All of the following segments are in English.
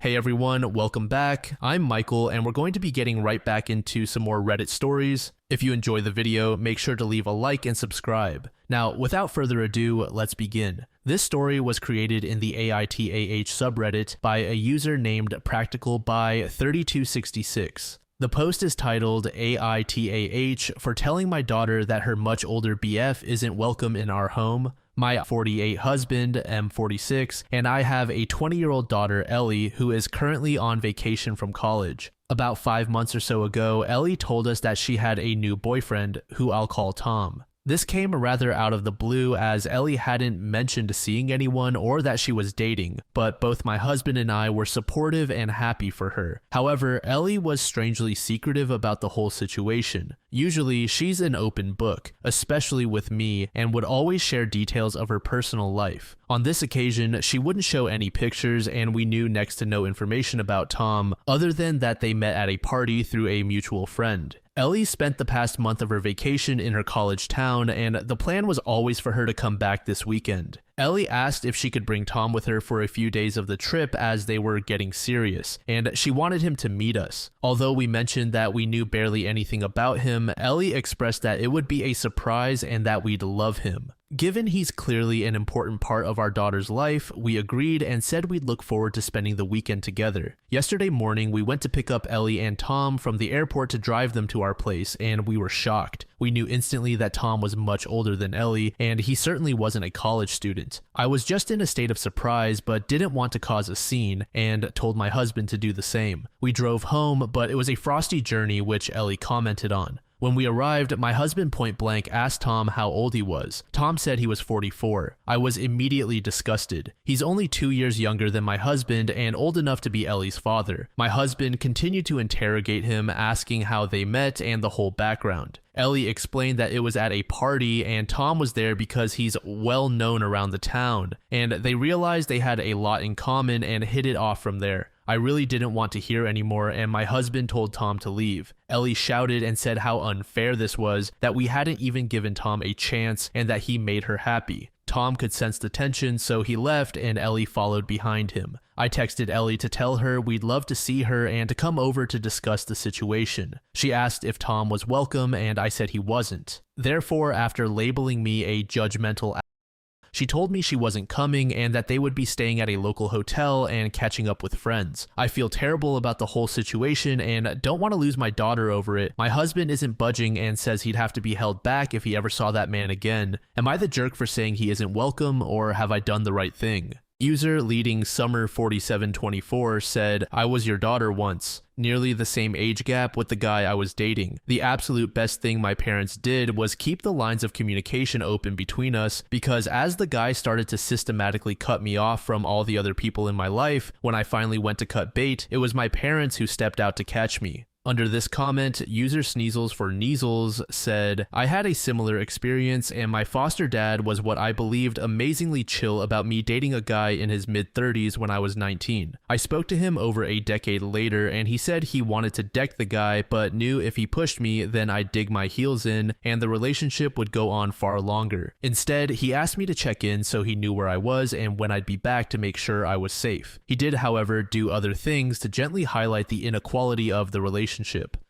Hey everyone, welcome back. I'm Michael and we're going to be getting right back into some more Reddit stories. If you enjoy the video, make sure to leave a like and subscribe. Now, without further ado, let's begin. This story was created in the AITAH subreddit by a user named PracticalBuy3266. The post is titled AITAH for telling my daughter that her much older BF isn't welcome in our home. My 48 husband, M46, and I have a 20-year-old daughter, Ellie, who is currently on vacation from college. About 5 months or so ago, Ellie told us that she had a new boyfriend, who I'll call Tom. This came rather out of the blue as Ellie hadn't mentioned seeing anyone or that she was dating, but both my husband and I were supportive and happy for her. However, Ellie was strangely secretive about the whole situation. Usually, she's an open book, especially with me, and would always share details of her personal life. On this occasion, she wouldn't show any pictures and we knew next to no information about Tom, other than that they met at a party through a mutual friend. Ellie spent the past month of her vacation in her college town, and the plan was always for her to come back this weekend. Ellie asked if she could bring Tom with her for a few days of the trip as they were getting serious, and she wanted him to meet us. Although we mentioned that we knew barely anything about him, Ellie expressed that it would be a surprise and that we'd love him. Given he's clearly an important part of our daughter's life, we agreed and said we'd look forward to spending the weekend together. Yesterday morning, we went to pick up Ellie and Tom from the airport to drive them to our place, and we were shocked. We knew instantly that Tom was much older than Ellie, and he certainly wasn't a college student. I was just in a state of surprise, but didn't want to cause a scene, and told my husband to do the same. We drove home, but it was a frosty journey, which Ellie commented on. When we arrived, my husband point blank asked Tom how old he was. Tom said he was 44. I was immediately disgusted. He's only 2 years younger than my husband and old enough to be Ellie's father. My husband continued to interrogate him, asking how they met and the whole background. Ellie explained that it was at a party and Tom was there because he's well known around the town, and they realized they had a lot in common and hit it off from there. I really didn't want to hear anymore and my husband told Tom to leave. Ellie shouted and said how unfair this was, that we hadn't even given Tom a chance and that he made her happy. Tom could sense the tension, so he left and Ellie followed behind him. I texted Ellie to tell her we'd love to see her and to come over to discuss the situation. She asked if Tom was welcome and I said he wasn't. Therefore, after labeling me a judgmental she told me she wasn't coming and that they would be staying at a local hotel and catching up with friends. I feel terrible about the whole situation and don't want to lose my daughter over it. My husband isn't budging and says he'd have to be held back if he ever saw that man again. Am I the jerk for saying he isn't welcome, or have I done the right thing? User leading Summer4724 said, I was your daughter once. Nearly the same age gap with the guy I was dating. The absolute best thing my parents did was keep the lines of communication open between us, because as the guy started to systematically cut me off from all the other people in my life, when I finally went to cut bait, it was my parents who stepped out to catch me. Under this comment, user Sneasels for Neasels said, I had a similar experience and my foster dad was what I believed amazingly chill about me dating a guy in his mid-30s when I was 19. I spoke to him over a decade later and he said he wanted to deck the guy but knew if he pushed me then I'd dig my heels in and the relationship would go on far longer. Instead, he asked me to check in so he knew where I was and when I'd be back to make sure I was safe. He did, however, do other things to gently highlight the inequality of the relationship.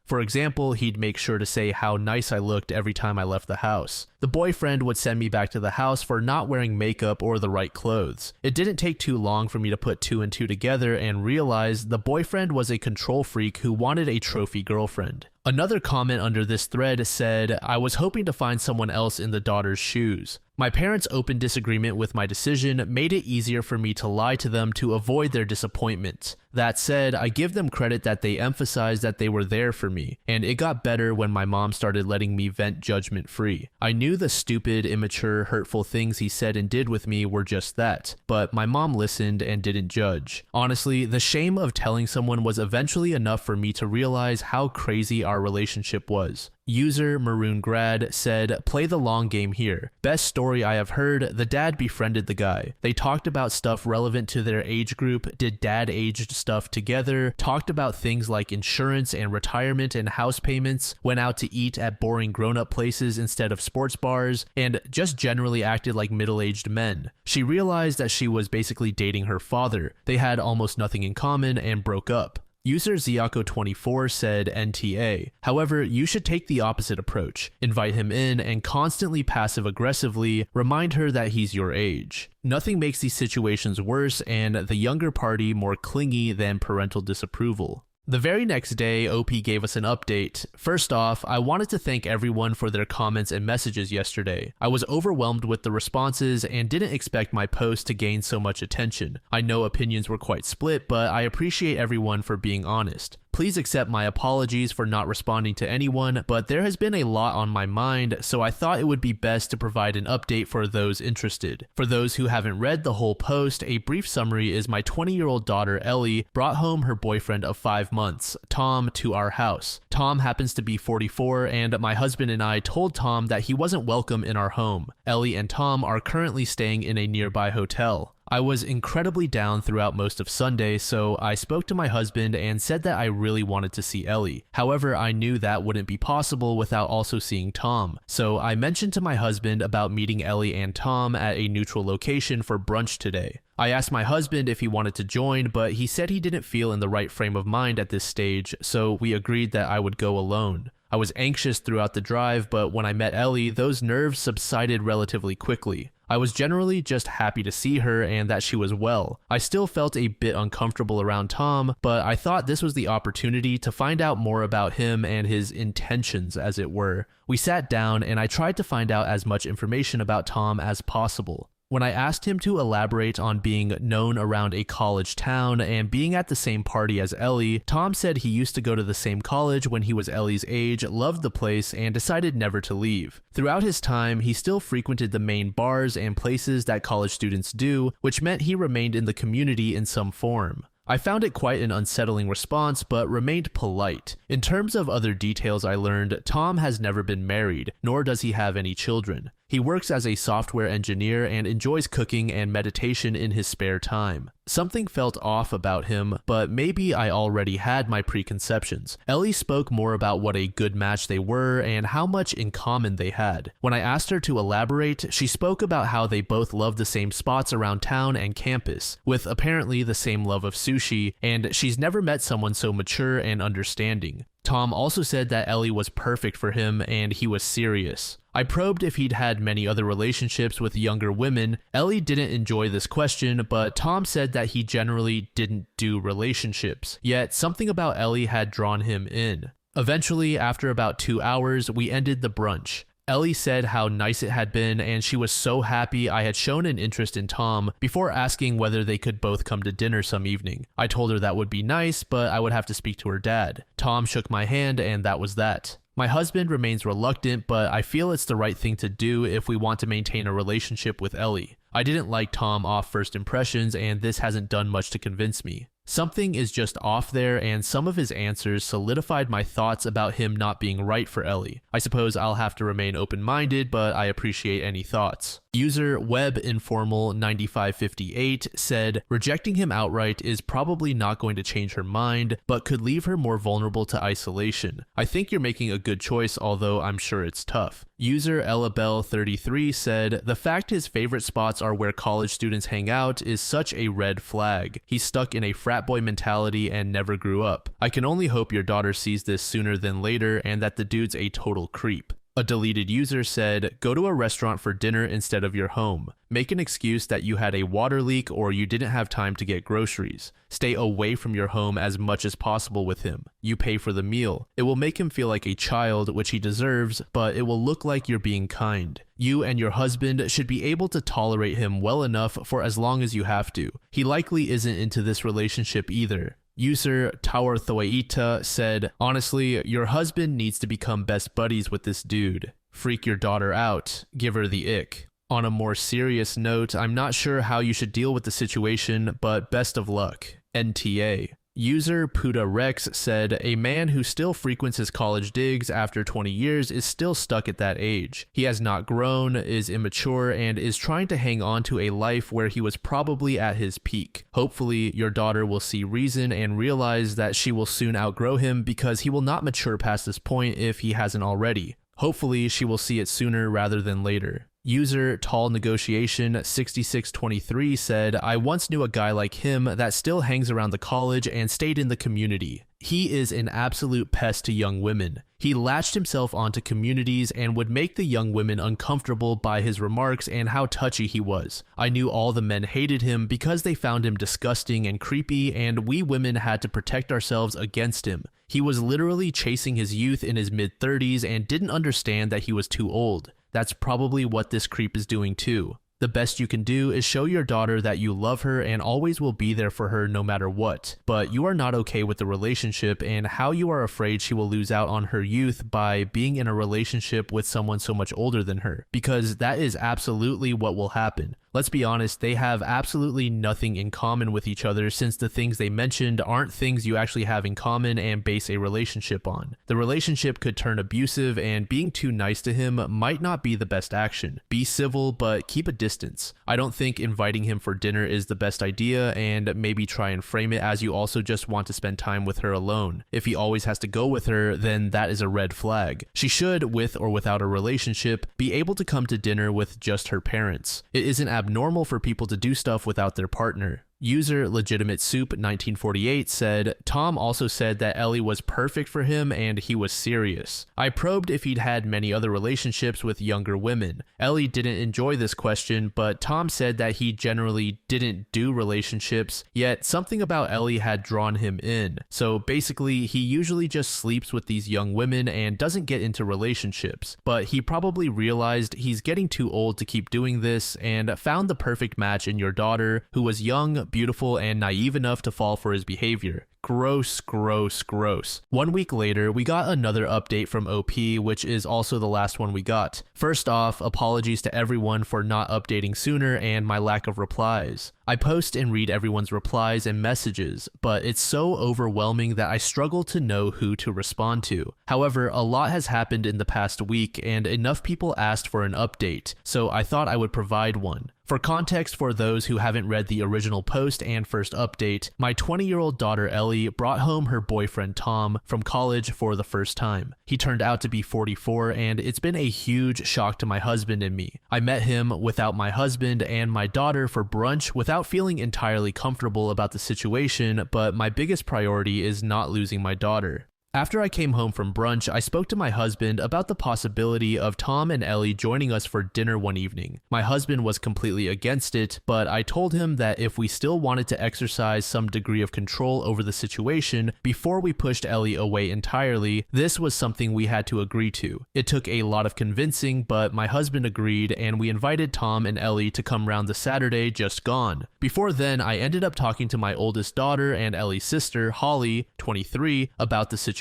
For example, he'd make sure to say how nice I looked every time I left the house. The boyfriend would send me back to the house for not wearing makeup or the right clothes. It didn't take too long for me to put two and two together and realize the boyfriend was a control freak who wanted a trophy girlfriend. Another comment under this thread said, I was hoping to find someone else in the daughter's shoes. My parents' open disagreement with my decision made it easier for me to lie to them to avoid their disappointment. That said, I give them credit that they emphasized that they were there for me, and it got better when my mom started letting me vent judgment-free. I knew the stupid, immature, hurtful things he said and did with me were just that, but my mom listened and didn't judge. Honestly, the shame of telling someone was eventually enough for me to realize how crazy our our relationship was. User Maroon Grad said, play the long game here. Best story I have heard, the dad befriended the guy. They talked about stuff relevant to their age group, did dad-aged stuff together, talked about things like insurance and retirement and house payments, went out to eat at boring grown-up places instead of sports bars, and just generally acted like middle-aged men. She realized that she was basically dating her father. They had almost nothing in common and broke up. User Ziako24 said NTA. However, you should take the opposite approach. Invite him in and constantly passive-aggressively remind her that he's your age. Nothing makes these situations worse and the younger party more clingy than parental disapproval. The very next day, OP gave us an update. First off, I wanted to thank everyone for their comments and messages yesterday. I was overwhelmed with the responses and didn't expect my post to gain so much attention. I know opinions were quite split, but I appreciate everyone for being honest. Please accept my apologies for not responding to anyone, but there has been a lot on my mind, so I thought it would be best to provide an update for those interested. For those who haven't read the whole post, a brief summary is my 20-year-old daughter Ellie brought home her boyfriend of 5 months, Tom, to our house. Tom happens to be 44, and my husband and I told Tom that he wasn't welcome in our home. Ellie and Tom are currently staying in a nearby hotel. I was incredibly down throughout most of Sunday, so I spoke to my husband and said that I really wanted to see Ellie. However, I knew that wouldn't be possible without also seeing Tom. So I mentioned to my husband about meeting Ellie and Tom at a neutral location for brunch today. I asked my husband if he wanted to join, but he said he didn't feel in the right frame of mind at this stage, so we agreed that I would go alone. I was anxious throughout the drive, but when I met Ellie, those nerves subsided relatively quickly. I was generally just happy to see her and that she was well. I still felt a bit uncomfortable around Tom, but I thought this was the opportunity to find out more about him and his intentions, as it were. We sat down and I tried to find out as much information about Tom as possible. When I asked him to elaborate on being known around a college town and being at the same party as Ellie, Tom said he used to go to the same college when he was Ellie's age, loved the place, and decided never to leave. Throughout his time, he still frequented the main bars and places that college students do, which meant he remained in the community in some form. I found it quite an unsettling response, but remained polite. In terms of other details I learned, Tom has never been married, nor does he have any children. He works as a software engineer and enjoys cooking and meditation in his spare time. Something felt off about him, but maybe I already had my preconceptions. Ellie spoke more about what a good match they were and how much in common they had. When I asked her to elaborate, she spoke about how they both love the same spots around town and campus, with apparently the same love of sushi, and she's never met someone so mature and understanding. Tom also said that Ellie was perfect for him and he was serious. I probed if he'd had many other relationships with younger women. Ellie didn't enjoy this question, but Tom said that he generally didn't do relationships, yet something about Ellie had drawn him in. Eventually, after about 2 hours, we ended the brunch. Ellie said how nice it had been and she was so happy I had shown an interest in Tom before asking whether they could both come to dinner some evening. I told her that would be nice, but I would have to speak to her dad. Tom shook my hand and that was that. My husband remains reluctant, but I feel it's the right thing to do if we want to maintain a relationship with Ellie. I didn't like Tom off first impressions and this hasn't done much to convince me. Something is just off there and some of his answers solidified my thoughts about him not being right for Ellie. I suppose I'll have to remain open-minded, but I appreciate any thoughts. User WebInformal9558 said, rejecting him outright is probably not going to change her mind, but could leave her more vulnerable to isolation. I think you're making a good choice, although I'm sure it's tough. User Ellabelle33 said, the fact his favorite spots are where college students hang out is such a red flag. He's stuck in a frat boy mentality and never grew up. I can only hope your daughter sees this sooner than later and that the dude's a total creep. A deleted user said, go to a restaurant for dinner instead of your home. Make an excuse that you had a water leak or you didn't have time to get groceries. Stay away from your home as much as possible with him. You pay for the meal. It will make him feel like a child, which he deserves, but it will look like you're being kind. You and your husband should be able to tolerate him well enough for as long as you have to. He likely isn't into this relationship either. User Tower Thoeita said, honestly, your husband needs to become best buddies with this dude. Freak your daughter out. Give her the ick. On a more serious note, I'm not sure how you should deal with the situation, but best of luck. NTA. User Puda Rex said, a man who still frequents his college digs after 20 years is still stuck at that age. He has not grown, is immature, and is trying to hang on to a life where he was probably at his peak. Hopefully, your daughter will see reason and realize that she will soon outgrow him because he will not mature past this point if he hasn't already. Hopefully, she will see it sooner rather than later. User Tall Negotiation 6623 said, I once knew a guy like him that still hangs around the college and stayed in the community. He is an absolute pest to young women. He latched himself onto communities and would make the young women uncomfortable by his remarks and how touchy he was. I knew all the men hated him because they found him disgusting and creepy, and we women had to protect ourselves against him. He was literally chasing his youth in his mid-30s and didn't understand that he was too old. That's probably what this creep is doing too. The best you can do is show your daughter that you love her and always will be there for her no matter what, but you are not okay with the relationship and how you are afraid she will lose out on her youth by being in a relationship with someone so much older than her, because that is absolutely what will happen. Let's be honest, they have absolutely nothing in common with each other since the things they mentioned aren't things you actually have in common and base a relationship on. The relationship could turn abusive, and being too nice to him might not be the best action. Be civil, but keep a distance. I don't think inviting him for dinner is the best idea, and maybe try and frame it as you also just want to spend time with her alone. If he always has to go with her, then that is a red flag. She should, with or without a relationship, be able to come to dinner with just her parents. It isn't abnormal for people to do stuff without their partner. User Legitimate Soup 1948 said, Tom also said that Ellie was perfect for him and he was serious. I probed if he'd had many other relationships with younger women. Ellie didn't enjoy this question, but Tom said that he generally didn't do relationships, yet something about Ellie had drawn him in. So basically, he usually just sleeps with these young women and doesn't get into relationships. But he probably realized he's getting too old to keep doing this and found the perfect match in your daughter, who was young, beautiful, and naive enough to fall for his behavior. Gross, gross, gross. 1 week later, we got another update from OP, which is also the last one we got. First off, apologies to everyone for not updating sooner and my lack of replies. I post and read everyone's replies and messages, but it's so overwhelming that I struggle to know who to respond to. However, a lot has happened in the past week and enough people asked for an update, so I thought I would provide one. For context for those who haven't read the original post and first update, my 20-year-old daughter Ellie brought home her boyfriend Tom from college for the first time. He turned out to be 44, and it's been a huge shock to my husband and me. I met him without my husband and my daughter for brunch without feeling entirely comfortable about the situation, but my biggest priority is not losing my daughter. After I came home from brunch, I spoke to my husband about the possibility of Tom and Ellie joining us for dinner one evening. My husband was completely against it, but I told him that if we still wanted to exercise some degree of control over the situation before we pushed Ellie away entirely, this was something we had to agree to. It took a lot of convincing, but my husband agreed, and we invited Tom and Ellie to come round the Saturday just gone. Before then, I ended up talking to my oldest daughter and Ellie's sister, Holly, 23, about the situation.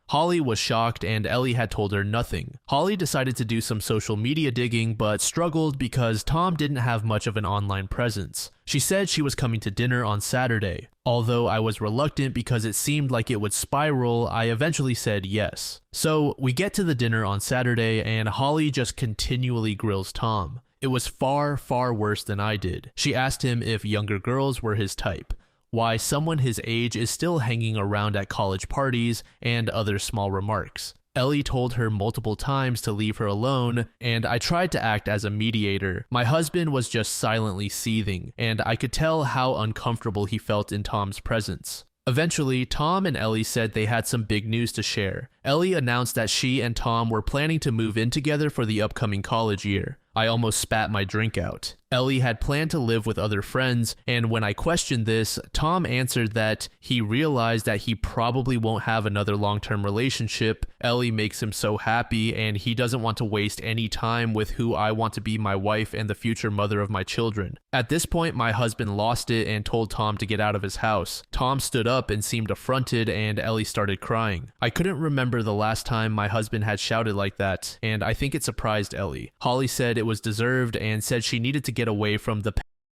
Holly was shocked and Ellie had told her nothing. Holly decided to do some social media digging but struggled because Tom didn't have much of an online presence. She said she was coming to dinner on Saturday. Although I was reluctant because it seemed like it would spiral, I eventually said yes. So we get to the dinner on Saturday and Holly just continually grills Tom. It was far, far worse than I did. She asked him if younger girls were his type, why someone his age is still hanging around at college parties, and other small remarks. Ellie told her multiple times to leave her alone, and I tried to act as a mediator. My husband was just silently seething, and I could tell how uncomfortable he felt in Tom's presence. Eventually, Tom and Ellie said they had some big news to share. Ellie announced that she and Tom were planning to move in together for the upcoming college year. I almost spat my drink out. Ellie had planned to live with other friends, and when I questioned this, Tom answered that he realized that he probably won't have another long-term relationship. Ellie makes him so happy, and he doesn't want to waste any time with who I want to be my wife and the future mother of my children. At this point, my husband lost it and told Tom to get out of his house. Tom stood up and seemed affronted, and Ellie started crying. I couldn't remember the last time my husband had shouted like that, and I think it surprised Ellie. Holly said it was deserved and said she needed to get away from the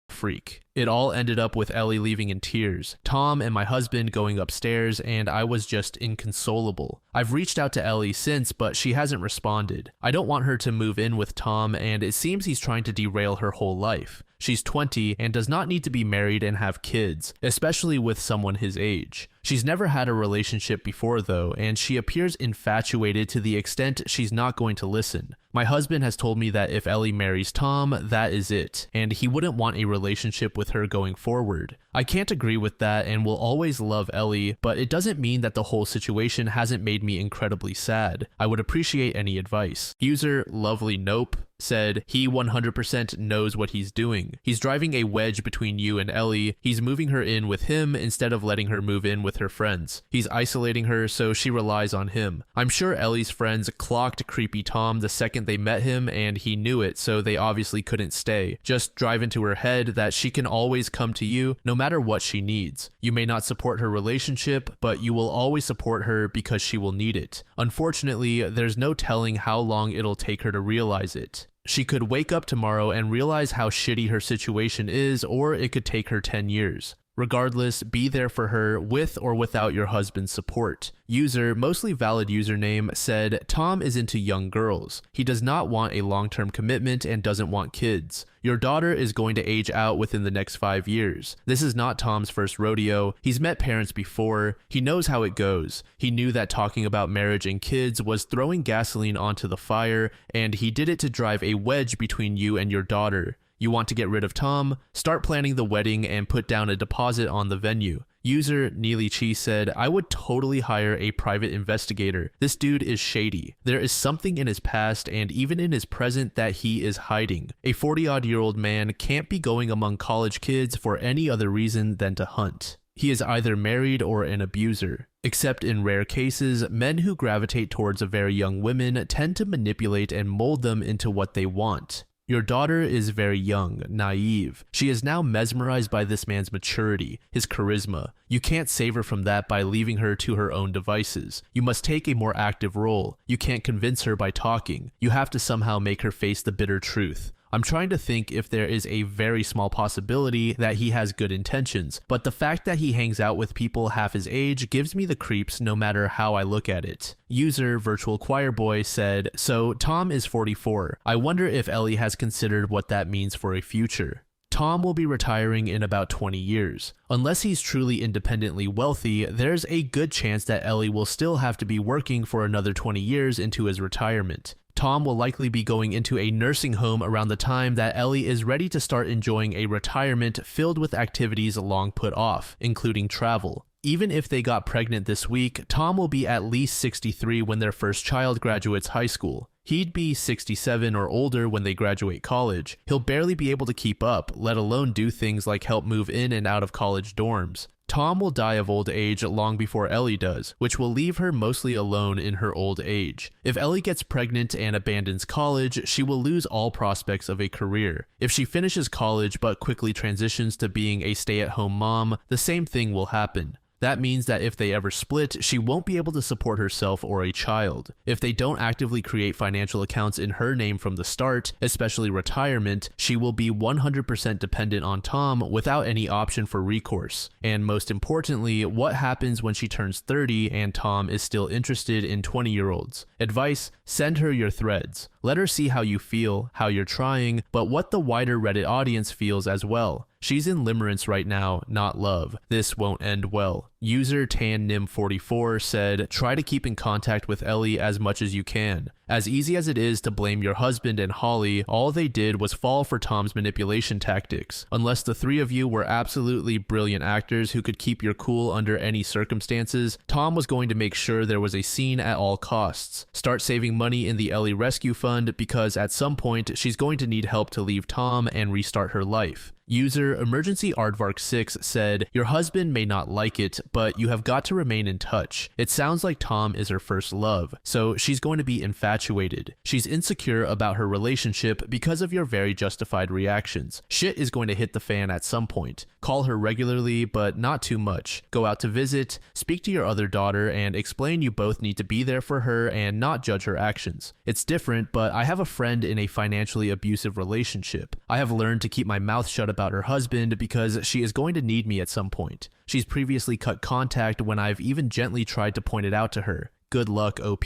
freak. It all ended up with Ellie leaving in tears, Tom and my husband going upstairs, and I was just inconsolable. I've reached out to Ellie since, but she hasn't responded. I don't want her to move in with Tom, and it seems he's trying to derail her whole life. She's 20 and does not need to be married and have kids, especially with someone his age. She's never had a relationship before though, and she appears infatuated to the extent she's not going to listen. My husband has told me that if Ellie marries Tom, that is it, and he wouldn't want a relationship with her going forward. I can't agree with that and will always love Ellie, but it doesn't mean that the whole situation hasn't made me incredibly sad. I would appreciate any advice. User Lovely Nope said he 100% knows what he's doing. He's driving a wedge between you and Ellie. He's moving her in with him instead of letting her move in with her friends. He's isolating her so she relies on him. I'm sure Ellie's friends clocked creepy Tom the second they met him and he knew it, so they obviously couldn't stay. Just drive into her head that she can always come to you no matter what she needs. You may not support her relationship, but you will always support her because she will need it. Unfortunately, there's no telling how long it'll take her to realize it. She could wake up tomorrow and realize how shitty her situation is, or it could take her 10 years. Regardless, be there for her with or without your husband's support. User, mostly valid username, said Tom is into young girls. He does not want a long-term commitment and doesn't want kids. Your daughter is going to age out within the next 5 years. This is not Tom's first rodeo. He's met parents before. He knows how it goes. He knew that talking about marriage and kids was throwing gasoline onto the fire, and he did it to drive a wedge between you and your daughter. You want to get rid of Tom? Start planning the wedding and put down a deposit on the venue. User Neely Chi said, I would totally hire a private investigator. This dude is shady. There is something in his past and even in his present that he is hiding. A 40-odd-year-old man can't be going among college kids for any other reason than to hunt. He is either married or an abuser. Except in rare cases, men who gravitate towards very young women tend to manipulate and mold them into what they want. Your daughter is very young, naive. She is now mesmerized by this man's maturity, his charisma. You can't save her from that by leaving her to her own devices. You must take a more active role. You can't convince her by talking. You have to somehow make her face the bitter truth. I'm trying to think if there is a very small possibility that he has good intentions, but the fact that he hangs out with people half his age gives me the creeps no matter how I look at it. User Virtual Choir Boy said, so Tom is 44. I wonder if Ellie has considered what that means for a future. Tom will be retiring in about 20 years. Unless he's truly independently wealthy, there's a good chance that Ellie will still have to be working for another 20 years into his retirement. Tom will likely be going into a nursing home around the time that Ellie is ready to start enjoying a retirement filled with activities long put off, including travel. Even if they got pregnant this week, Tom will be at least 63 when their first child graduates high school. He'd be 67 or older when they graduate college. He'll barely be able to keep up, let alone do things like help move in and out of college dorms. Tom will die of old age long before Ellie does, which will leave her mostly alone in her old age. If Ellie gets pregnant and abandons college, she will lose all prospects of a career. If she finishes college but quickly transitions to being a stay-at-home mom, the same thing will happen. That means that if they ever split, she won't be able to support herself or a child. If they don't actively create financial accounts in her name from the start, especially retirement, she will be 100% dependent on Tom without any option for recourse. And most importantly, what happens when she turns 30 and Tom is still interested in 20-year-olds? Advice: send her your threads. Let her see how you feel, how you're trying, but what the wider Reddit audience feels as well. She's in limerence right now, not love. This won't end well. User TanNim44 said, try to keep in contact with Ellie as much as you can. As easy as it is to blame your husband and Holly, all they did was fall for Tom's manipulation tactics. Unless the three of you were absolutely brilliant actors who could keep your cool under any circumstances, Tom was going to make sure there was a scene at all costs. Start saving money in the Ellie Rescue Fund because at some point she's going to need help to leave Tom and restart her life. User Emergency Aardvark 6 said, your husband may not like it, but you have got to remain in touch. It sounds like Tom is her first love, so she's going to be infatuated. She's insecure about her relationship because of your very justified reactions. Shit is going to hit the fan at some point. Call her regularly, but not too much. Go out to visit, speak to your other daughter, and explain you both need to be there for her and not judge her actions. It's different, but I have a friend in a financially abusive relationship. I have learned to keep my mouth shut about her husband because she is going to need me at some point. She's previously cut contact when I've even gently tried to point it out to her. Good luck, OP.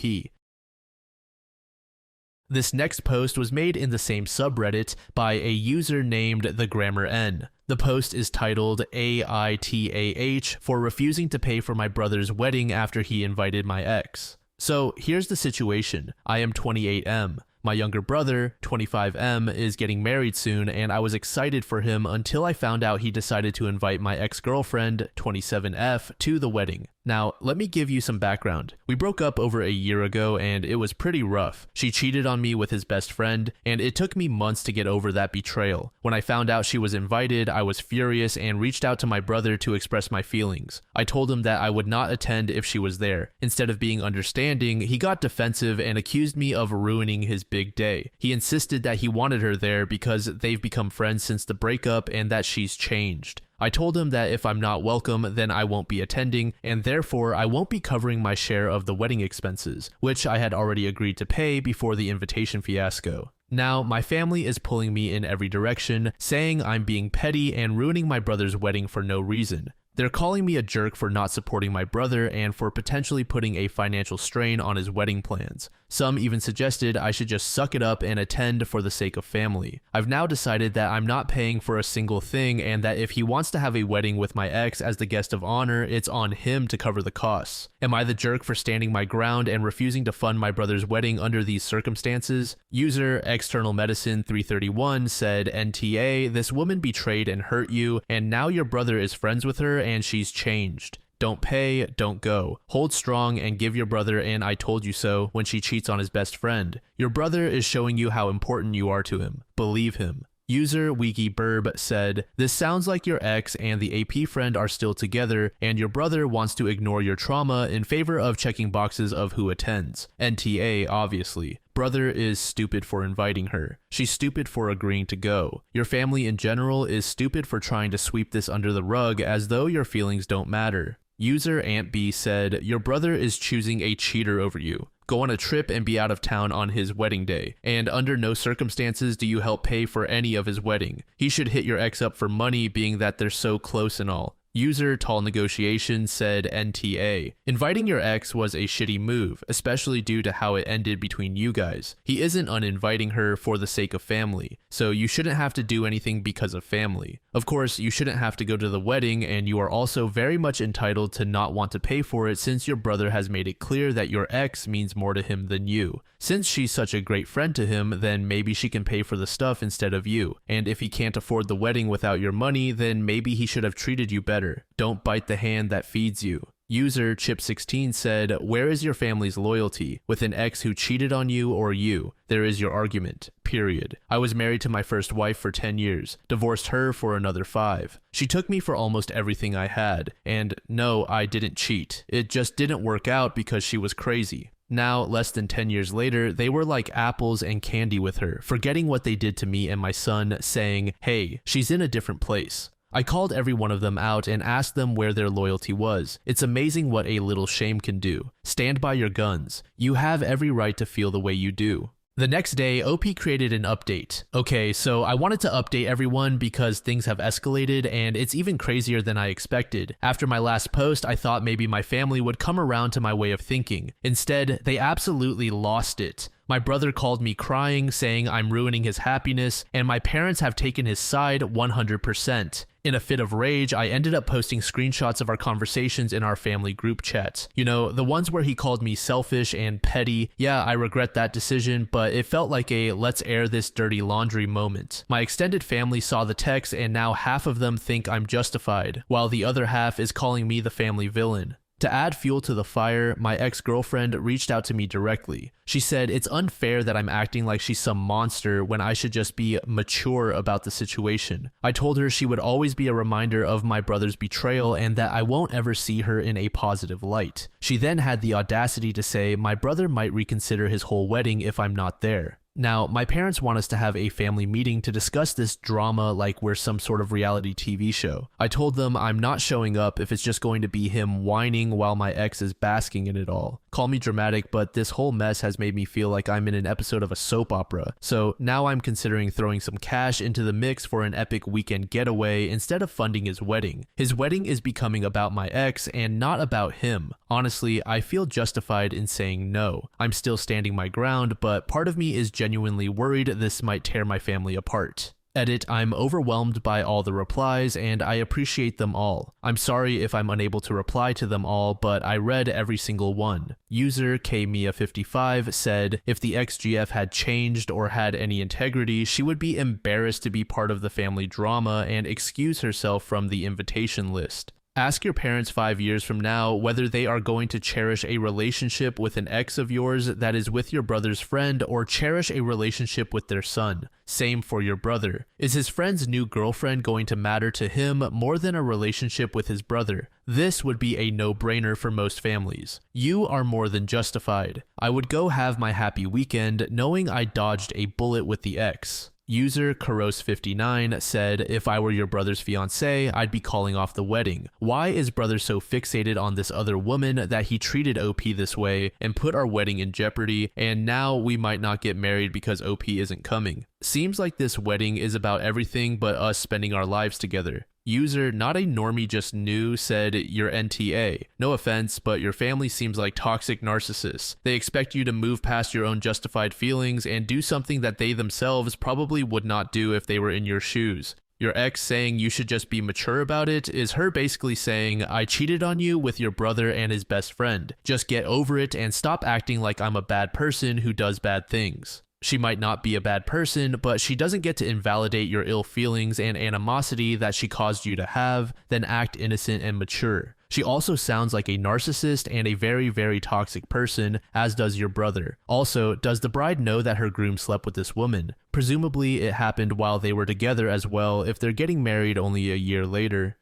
This next post was made in the same subreddit by a user named The Grammar N. The post is titled AITAH for refusing to pay for my brother's wedding after he invited my ex. So here's the situation. I am 28M. My younger brother, 25M, is getting married soon, and I was excited for him until I found out he decided to invite my ex-girlfriend, 27F, to the wedding. Now, let me give you some background. We broke up over a year ago and it was pretty rough. She cheated on me with his best friend, and it took me months to get over that betrayal. When I found out she was invited, I was furious and reached out to my brother to express my feelings. I told him that I would not attend if she was there. Instead of being understanding, he got defensive and accused me of ruining his big day. He insisted that he wanted her there because they've become friends since the breakup and that she's changed. I told him that if I'm not welcome, then I won't be attending, and therefore I won't be covering my share of the wedding expenses, which I had already agreed to pay before the invitation fiasco. Now, my family is pulling me in every direction, saying I'm being petty and ruining my brother's wedding for no reason. They're calling me a jerk for not supporting my brother and for potentially putting a financial strain on his wedding plans. Some even suggested I should just suck it up and attend for the sake of family. I've now decided that I'm not paying for a single thing and that if he wants to have a wedding with my ex as the guest of honor, it's on him to cover the costs. Am I the jerk for standing my ground and refusing to fund my brother's wedding under these circumstances? User External Medicine 331 said, NTA, this woman betrayed and hurt you, and now your brother is friends with her and she's changed. Don't pay, don't go. Hold strong and give your brother an I told you so when she cheats on his best friend. Your brother is showing you how important you are to him. Believe him. User WikiBurb said, this sounds like your ex and the AP friend are still together and your brother wants to ignore your trauma in favor of checking boxes of who attends. NTA, obviously. Brother is stupid for inviting her. She's stupid for agreeing to go. Your family in general is stupid for trying to sweep this under the rug as though your feelings don't matter. User AntB said, your brother is choosing a cheater over you. Go on a trip and be out of town on his wedding day, and under no circumstances do you help pay for any of his wedding. He should hit your ex up for money, being that they're so close and all. User Tall Negotiation said NTA. Inviting your ex was a shitty move, especially due to how it ended between you guys. He isn't uninviting her for the sake of family, so you shouldn't have to do anything because of family. Of course, you shouldn't have to go to the wedding, and you are also very much entitled to not want to pay for it since your brother has made it clear that your ex means more to him than you. Since she's such a great friend to him, then maybe she can pay for the stuff instead of you. And if he can't afford the wedding without your money, then maybe he should have treated you better. Don't bite the hand that feeds you. User Chip16 said, where is your family's loyalty? With an ex who cheated on you or you? There is your argument. Period. I was married to my first wife for 10 years, divorced her for another 5. She took me for almost everything I had. And no, I didn't cheat. It just didn't work out because she was crazy. Now, less than 10 years later, they were like apples and candy with her, forgetting what they did to me and my son, saying, hey, she's in a different place. I called every one of them out and asked them where their loyalty was. It's amazing what a little shame can do. Stand by your guns. You have every right to feel the way you do. The next day, OP created an update. Okay, so I wanted to update everyone because things have escalated and it's even crazier than I expected. After my last post, I thought maybe my family would come around to my way of thinking. Instead, they absolutely lost it. My brother called me crying, saying I'm ruining his happiness, and my parents have taken his side 100%. In a fit of rage, I ended up posting screenshots of our conversations in our family group chat. You know, the ones where he called me selfish and petty. Yeah, I regret that decision, but it felt like a let's air this dirty laundry moment. My extended family saw the text and now half of them think I'm justified, while the other half is calling me the family villain. To add fuel to the fire, my ex-girlfriend reached out to me directly. She said it's unfair that I'm acting like she's some monster when I should just be mature about the situation. I told her she would always be a reminder of my brother's betrayal and that I won't ever see her in a positive light. She then had the audacity to say my brother might reconsider his whole wedding if I'm not there. Now, my parents want us to have a family meeting to discuss this drama like we're some sort of reality TV show. I told them I'm not showing up if it's just going to be him whining while my ex is basking in it all. Call me dramatic, but this whole mess has made me feel like I'm in an episode of a soap opera. So now I'm considering throwing some cash into the mix for an epic weekend getaway instead of funding his wedding. His wedding is becoming about my ex and not about him. Honestly, I feel justified in saying no. I'm still standing my ground, but part of me is genuinely worried this might tear my family apart. Edit, I'm overwhelmed by all the replies and I appreciate them all. I'm sorry if I'm unable to reply to them all, but I read every single one. User KMia55 said, if the XGF had changed or had any integrity, she would be embarrassed to be part of the family drama and excuse herself from the invitation list. Ask your parents 5 years from now whether they are going to cherish a relationship with an ex of yours that is with your brother's friend or cherish a relationship with their son. Same for your brother. Is his friend's new girlfriend going to matter to him more than a relationship with his brother? This would be a no-brainer for most families. You are more than justified. I would go have my happy weekend knowing I dodged a bullet with the ex. User Karos59 said, if I were your brother's fiance, I'd be calling off the wedding. Why is brother so fixated on this other woman that he treated OP this way and put our wedding in jeopardy, and now we might not get married because OP isn't coming? Seems like this wedding is about everything but us spending our lives together. User Not a Normie Just Knew said, you're NTA. No offense, but your family seems like toxic narcissists. They expect you to move past your own justified feelings and do something that they themselves probably would not do if they were in your shoes. Your ex saying you should just be mature about it is her basically saying, I cheated on you with your brother and his best friend. Just get over it and stop acting like I'm a bad person who does bad things. She might not be a bad person, but she doesn't get to invalidate your ill feelings and animosity that she caused you to have, then act innocent and mature. She also sounds like a narcissist and a very, very toxic person, as does your brother. Also, does the bride know that her groom slept with this woman? Presumably, it happened while they were together as well if they're getting married only a year later.